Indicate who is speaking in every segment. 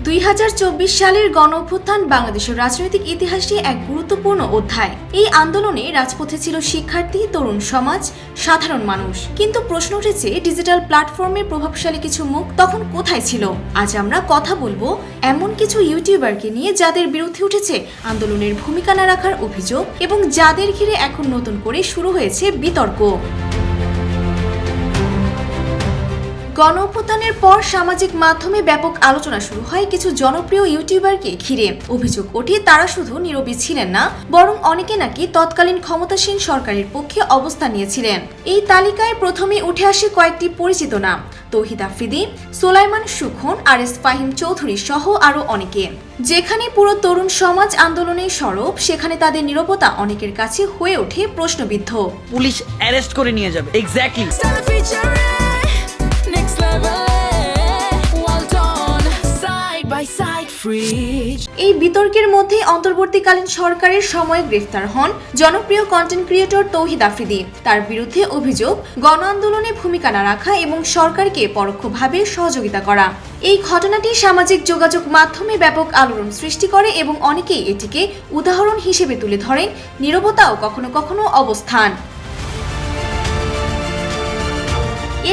Speaker 1: 2024 সালের গণঅভ্যুত্থান বাংলাদেশের রাজনৈতিক ইতিহাসে এক গুরুত্বপূর্ণ অধ্যায়। এই আন্দোলনে রাজপথে ছিল শিক্ষার্থী, তরুণ সমাজ, সাধারণ মানুষ। কিন্তু প্রশ্ন উঠেছে, ডিজিটাল প্ল্যাটফর্মে প্রভাবশালী কিছু মুখ তখন কোথায় ছিল? আজ আমরা কথা বলবো এমন কিছু ইউটিউবারকে নিয়ে যাদের বিরুদ্ধে উঠেছে আন্দোলনের ভূমিকা না রাখার অভিযোগ এবং যাদের ঘিরে এখন নতুন করে শুরু হয়েছে বিতর্ক। গণঅভ্যুত্থানের পর সামাজিক মাধ্যমে ব্যাপক আলোচনা শুরু হয় কিছু জনপ্রিয় ইউটিউবারকে ঘিরে। অভিযোগ ওঠে তারা শুধু নীরবই ছিলেন না, বরং অনেকে নাকি তৎকালীন ক্ষমতাসীন সরকারের পক্ষে অবস্থান নিয়েছিলেন। এই তালিকায় প্রথমে উঠে আসে কয়েকটি পরিচিত নাম: তৌহিদ আফ্রিদি, সোলাইমান সুখন, আর.এস. ফাহিম চৌধুরী সহ আরো অনেকে। যেখানে পুরো তরুণ সমাজ আন্দোলনের সরব, সেখানে তাদের নীরবতা অনেকের কাছে হয়ে ওঠে প্রশ্নবিদ্ধ।
Speaker 2: পুলিশ অ্যারেস্ট করে নিয়ে যাবে। এক্স্যাক্টলি।
Speaker 1: এই বিতর্কের মধ্যে অন্তর্বর্তীকালীন সরকারের সময় গ্রেফতার হন জনপ্রিয় কন্টেন্ট ক্রিয়েটর তৌহিদ আফ্রিদি। তার বিরুদ্ধে অভিযোগ গণ আন্দোলনে ভূমিকা না রাখা এবং সরকারকে পরোক্ষভাবে সহযোগিতা করা। এই ঘটনাটি সামাজিক যোগাযোগ মাধ্যমে ব্যাপক আলোড়ন সৃষ্টি করে এবং অনেকেই এটিকে উদাহরণ হিসেবে তুলে ধরেন নীরবতা ও কখনো কখনো অবস্থান।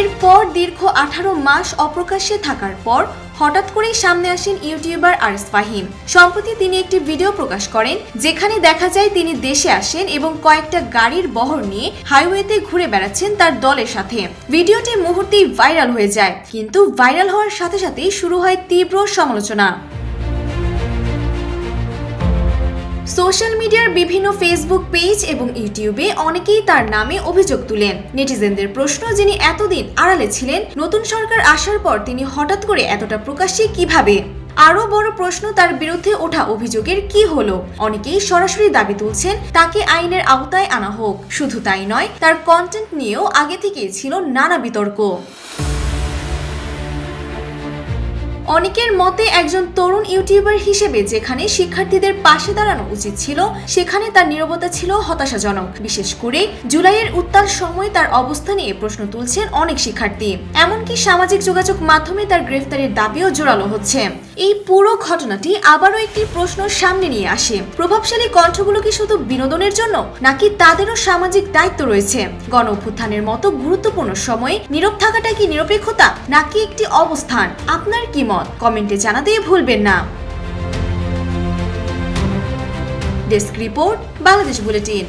Speaker 1: এরপর দীর্ঘ 18 মাস অপ্রকাশ্যে থাকার পর হঠাৎ করেই সামনে আসেন ইউটিউবার আর.এস. ফাহিম। সম্প্রতি তিনি একটি ভিডিও প্রকাশ করেন যেখানে দেখা যায় তিনি দেশে আসেন এবং কয়েকটা গাড়ির বহর নিয়ে হাইওয়েতে ঘুরে বেড়াচ্ছেন তার দলের সাথে। ভিডিওটি মুহূর্তেই ভাইরাল হয়ে যায়, কিন্তু ভাইরাল হওয়ার সাথে সাথেই শুরু হয় তীব্র সমালোচনা। সোশ্যাল মিডিয়ার বিভিন্ন ফেসবুক পেজ এবং ইউটিউবে অনেকেই তার নামে অভিযোগ তুলেন। নেটিজেনদের প্রশ্ন, যিনি এতদিন আড়ালে ছিলেন, নতুন সরকার আসার পর তিনি হঠাৎ করে এতটা প্রকাশ্যে কিভাবে? আরো বড় প্রশ্ন, তার বিরুদ্ধে ওঠা অভিযোগের কি হলো? অনেকেই সরাসরি দাবি তুলছেন তাকে আইনের আওতায় আনা হোক। শুধু তাই নয়, তার কন্টেন্ট নিয়েও আগে থেকেই ছিল নানা বিতর্ক। অনেকের মতে একজন তরুণ ইউটিউবার হিসেবে যেখানে শিক্ষার্থীদের পাশে দাঁড়ানো উচিত ছিল, সেখানে তার নীরবতা ছিল হতাশাজনক। বিশেষ করে জুলাইয়ের উত্তাল সময় তার অবস্থা নিয়ে প্রশ্ন তুলছেন অনেক শিক্ষার্থী। এমনকি সামাজিক যোগাযোগ মাধ্যমে তার গ্রেফতারের দাবিও জোরালো হচ্ছে। এই পুরো ঘটনাটি আবারও একটি প্রশ্ন সামনে নিয়ে আসে: প্রভাবশালী কণ্ঠগুলো কি শুধু বিনোদনের জন্য, নাকি তাদেরও সামাজিক দায়িত্ব রয়েছে? গণ অভ্যুত্থানের মতো গুরুত্বপূর্ণ সময়ে নীরব থাকাটা কি নিরপেক্ষতা, নাকি একটি অবস্থান? আপনার কি মত? কমেন্টে জানাতে ভুলবেন না। Desk report, Bangladesh bulletin.